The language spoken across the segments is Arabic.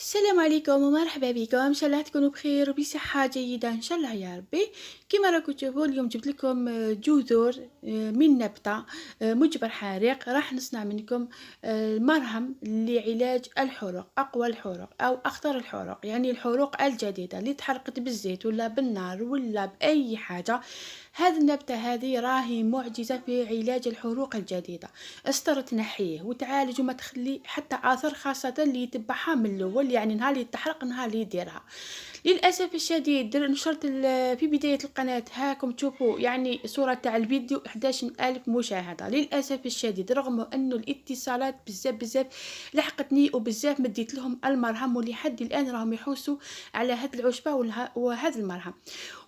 السلام عليكم ومرحبا بكم، ان شاء الله تكونوا بخير وبصحة جيدة ان شاء الله يا ربي. كما راكم تشوفوا اليوم جبت لكم جذور من نبتة مجبر حارق. راح نصنع منكم مرهم لعلاج الحروق، اقوى الحروق او اخطر الحروق، يعني الحروق الجديدة اللي تحرقت بالزيت ولا بالنار ولا باي حاجة. هذه النبتة هذه راهي معجزة في علاج الحروق الجديدة. استر تنحيه وتعالج وما تخلي حتى آثار، خاصة اللي يتبعها من الأول، يعني نهار اللي تحرق نهار اللي يديرها. للأسف الشديد نشرت في بداية القناة هاكم تشوفوا يعني صورة تاع الفيديو 11,000 مشاهدة. للأسف الشديد رغم أنه الاتصالات بزاف لحقتني وبزاف مديت لهم المرهم، ولحد الآن راهم يحوسوا على هذه العشبة وهذا المرهم.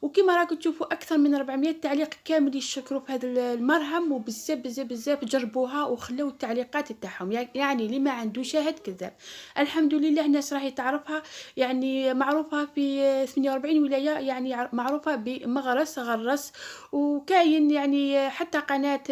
وكما راكم تشوفوا اكثر من 400 تعليق كامل يشكروا في هذا المرهم، وبزاف جربوها وخلوا التعليقات تاعهم. يعني اللي ما عنده شاهد كذاب. الحمد لله الناس راهي تعرفها، يعني معروفه في 48 ولايه، يعني معروفه بمغرس غرس. وكاين يعني حتى قناه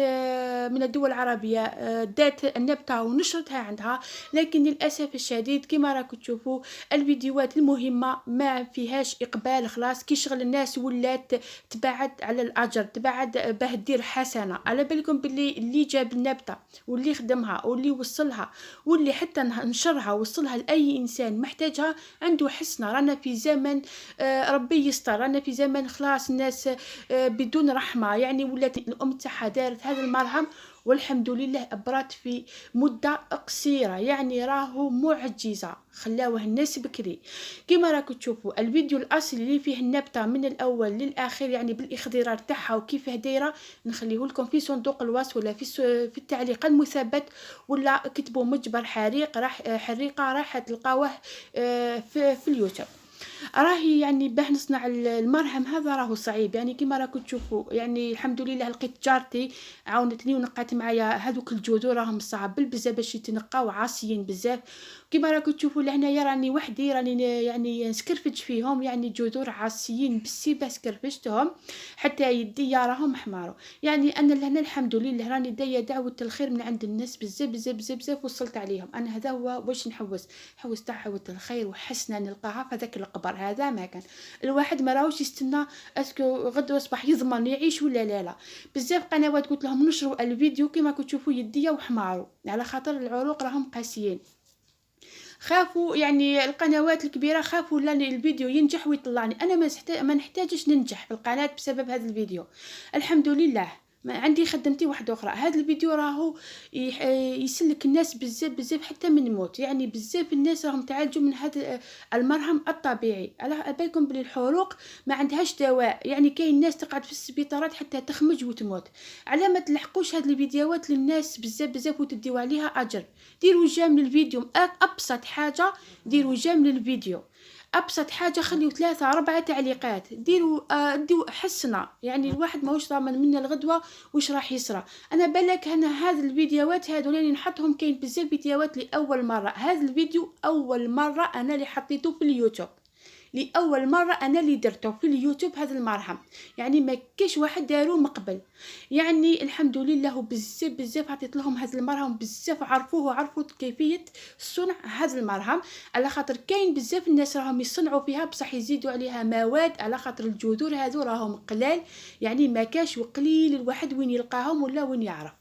من الدول العربيه دات النبته ونشرتها عندها. لكن للاسف الشديد كما راكم تشوفوا الفيديوهات المهمه ما فيهاش اقبال، خلاص كي شغل الناس ولات تبعد على الاجر، تبعد باه دير حسنه. على بالكم باللي اللي جاب النبته واللي خدمها واللي وصلها واللي حتى نشرها وصلها لاي انسان محتاجها عنده حسنه. رانا في زمن ربي يستر، رانا في زمن خلاص الناس بدون رحمه، يعني ولات الام تاعها دارت هذا المرهم والحمد لله أبرات في مدة قصيرة، يعني راهو معجزة. خلاوه الناس بكري. كما راكم تشوفوا الفيديو الأصلي اللي فيه النبتة من الأول للآخر، يعني بالإخضرار تاعها وكيفاه دايرة، نخليه لكم في صندوق الوصف ولا في التعليق المثبت، ولا كتبوا مجبر حريق حريقة راح تلقاوه في اليوتيوب. راهي يعني باه نصنع المرهم هذا راهو صعيب، يعني كما راكم تشوفوا. يعني الحمد لله لقيت جارتي عاونتني ونقات معايا هذوك الجذور، راهم صعاب بزاف باش يتنقاو، عاصيين بزاف. كما راكم تشوفوا لهنايا راني وحدي، راني يعني نسكرفج فيهم، يعني جذور عاصيين بالسيبه سكرفجتهم حتى يديا راهم حمارو. يعني انا لهنا الحمد لله راني دايه دعوه الخير من عند الناس بزاف وصلت عليهم. انا هذا هو واش نحوس تاع دعوه الخير وحسنه نلقاها في ذاك القبر. هذا ما كان الواحد ما راهوش يستنى اسكو غدوه صباح يضمن يعيش ولا لا. بزاف قنوات قلت لهم نشروا الفيديو كما كتشوفوا يديا وحمارو، على خاطر العروق راهم قاسيين. خافوا يعني القنوات الكبيره خافوا لا الفيديو ينجح ويطلعني. انا ما نحتاجش ننجح في القناه بسبب هذا الفيديو. الحمد لله ما عندي خدمتي واحده اخرى. هذا الفيديو راهو يسلك الناس بزاف حتى من الموت. يعني بزاف الناس راهم تعالجوا من هذا المرهم الطبيعي. على بالكم بلي الحروق ما عندهاش دواء، يعني كاين ناس تقعد في السبيطارات حتى تخمج وتموت. على ما تلحقوش هذه الفيديوهات للناس بزاف وتديو عليها اجر. ديروا جيم للفيديو، ابسط حاجه ديروا جيم للفيديو، ابسط حاجه خليو 3 4 تعليقات، ديروا حسنا. يعني الواحد ماهوش ضامن من الغدوه واش راح يصرى. انا بالك انا هذه الفيديوهات هذول اللي نحطهم، كاين بزاف فيديوهات لاول مره. هذا الفيديو اول مره انا اللي حطيته في اليوتيوب، لاول مره انا اللي درته في اليوتيوب هذا المرهم. يعني ما كاش واحد دارو مقبل. يعني الحمد لله بزاف عطيت لهم هذا المرهم، بزاف عرفوا كيفيه صنع هذا المرهم. على خاطر كاين بزاف الناس راهم يصنعوا فيها بصح يزيدوا عليها مواد، على خاطر الجذور هذو راهم قلال، يعني ما كاش وقليل الواحد وين يلقاهم ولا وين يعرف.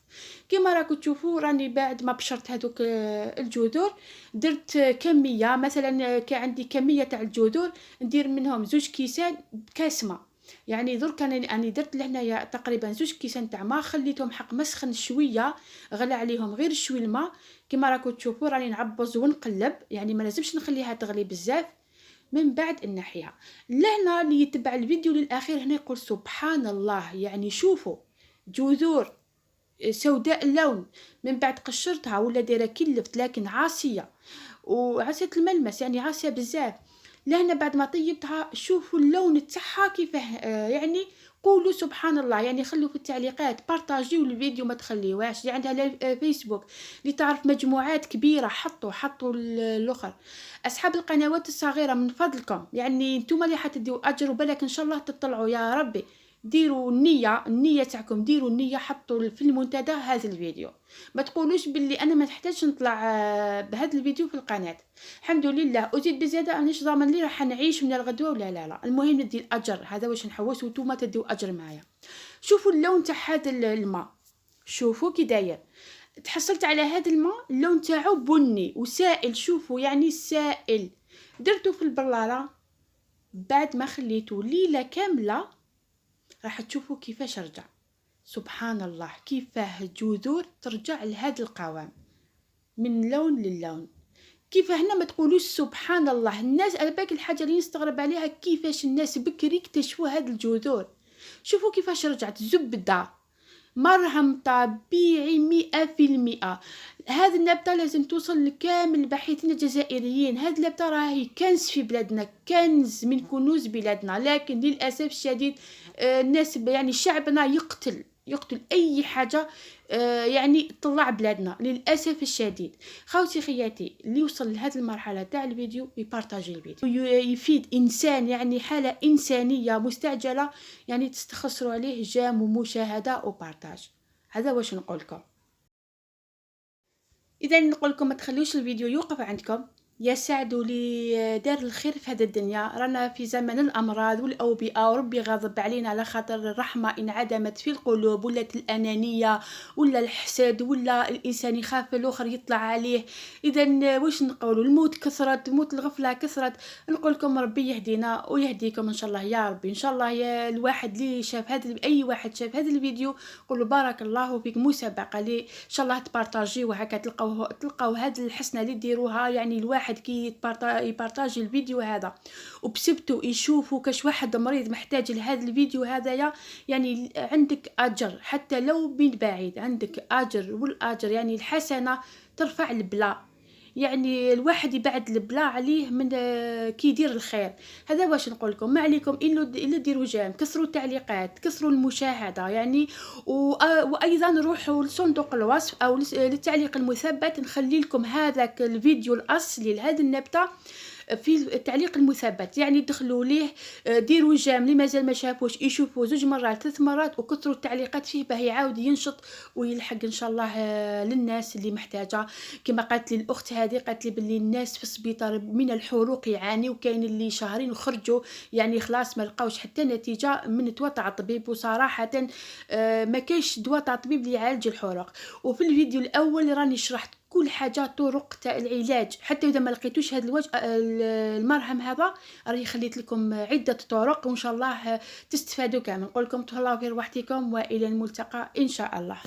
كما راكم تشوفوا راني بعد ما بشرت هذوك الجذور درت كميه. مثلا كان عندي كميه تاع الجذور ندير منهم 2 كيسان بكاس ماء. يعني درك انا درت لهنايا تقريبا 2 كيسان تاع ماء، خليتهم حق مسخن شويه، غلى عليهم غير شوي الماء. كما راكم تشوفوا راني نعبز ونقلب، يعني ما لازمش نخليها تغلي بزاف. من بعد نحيها لهنا اللي يتبع الفيديو للاخير هنا يقول سبحان الله. يعني شوفوا جذور سوداء اللون من بعد قشرتها ولا دايره كلفت لكن عاصيه وعاسيه الملمس، يعني عاصيه بزاف. لهنا بعد ما طيبتها شوفوا اللون تاعها كيفاه يعني قولوا سبحان الله. يعني خلوا في التعليقات بارطاجيو الفيديو ما تخليوهاش. اللي عندها فيسبوك اللي تعرف مجموعات كبيره حطوا الاخر. اصحاب القنوات الصغيره من فضلكم، يعني نتوما اللي حتديو اجر وبالك ان شاء الله تطلعوا يا ربي. ديروا النيه تاعكم، ديروا النيه، حطوا في المنتدى هذا الفيديو. ما تقولوش باللي انا ما نحتاجش نطلع بهذا الفيديو في القناه. الحمد لله، وزيد بزياده انيش ضامن لي راح نعيش من الغدوه ولا لا. المهم ندي الاجر، هذا واش نحوس وانتوما تديو اجر معايا. شوفوا اللون تاع هذا الماء، شوفوا كي داير. تحصلت على هذا الماء اللون تاعو بني وسائل، شوفوا يعني سائل. درتو في البلاره، بعد ما خليته ليله كامله راح تشوفوا كيفاش رجع. سبحان الله، كيفاه جذور ترجع لهذا القوام من لون للون. كيف هنا ما تقولوش سبحان الله. الناس على بالك الحاجه اللي نستغرب عليها كيفاش الناس بكري اكتشفوا هذه الجذور. شوفوا كيفاش رجعت زبده، مرهم طبيعي 100%. هذه النبتة لازم توصل لكامل الباحثين الجزائريين. هذه النبتة راهي كنز في بلادنا، كنز من كنوز بلادنا، لكن للأسف الشديد الناس يعني شعبنا يقتل أي حاجة يعني تطلع بلادنا للأسف الشديد. خوتي خياتي، اللي يوصل لهذه المرحلة تاع الفيديو يبارطاجي الفيديو، يفيد إنسان يعني حالة إنسانية مستعجلة، يعني تستخسروا عليه جام ومشاهدة وبارطاج. هذا واش نقولكم. اذا نقولكم ما تخليوش الفيديو يوقف عندكم، يا سعد ولي دار الخير في هذه الدنيا. رانا في زمن الامراض والاوبئه، وربي غاضب علينا على خاطر الرحمه انعدمت في القلوب، ولات الانانيه ولا الحسد، ولا الانسان يخاف الاخر يطلع عليه. اذا واش نقولوا، الموت كثرت، موت الغفله كثرت. نقولكم ربي يهدينا ويهديكم ان شاء الله يا ربي. ان شاء الله يا الواحد اللي شاف هذا، اي واحد شاف هذا الفيديو قولوا بارك الله فيك، مسابقه لي ان شاء الله تبارطاجيو وهكا تلقاو هذه الحسنه اللي ديروها. يعني الواحد كي يبارطاجي الفيديو هذا وبسبته يشوفوا كاش واحد مريض محتاج لهذا الفيديو هذايا، يعني عندك اجر حتى لو من بعيد، عندك اجر، والاجر يعني الحسنه ترفع البلاء. يعني الواحد يبعد البلاء عليه من كي يدير الخير. هذا واش نقول لكم، ما عليكم الا ديروا جام، كسروا التعليقات، كسروا المشاهده يعني. وايضا روحوا لصندوق الوصف او للتعليق المثبت، نخلي لكم هذاك الفيديو الاصلي لهذه النبته في التعليق المثبت، يعني دخلوا ليه، ديروا جام اللي مازال ما شافوش يشوفوا 2 مرات 3 مرات، وكثروا التعليقات فيه باه يعاود ينشط ويلحق ان شاء الله للناس اللي محتاجه. كما قالت لي الاخت هذه، قالت لي باللي الناس في السبيطار من الحروق يعاني، وكاين اللي شهرين وخرجوا يعني خلاص ما لقاوش حتى نتيجه من دواء تاع الطبيب. وصراحه ما كاينش دواء تاع الطبيب اللي يعالج الحروق. وفي الفيديو الاول راني شرحت كل حاجه، طرق تاع العلاج. حتى اذا ما لقيتوش هذا المرهم هذا، راني خليت لكم عده طرق، وان شاء الله تستفادوا كامل. نقول لكم تهلاو في روحتكم، والى الملتقى ان شاء الله.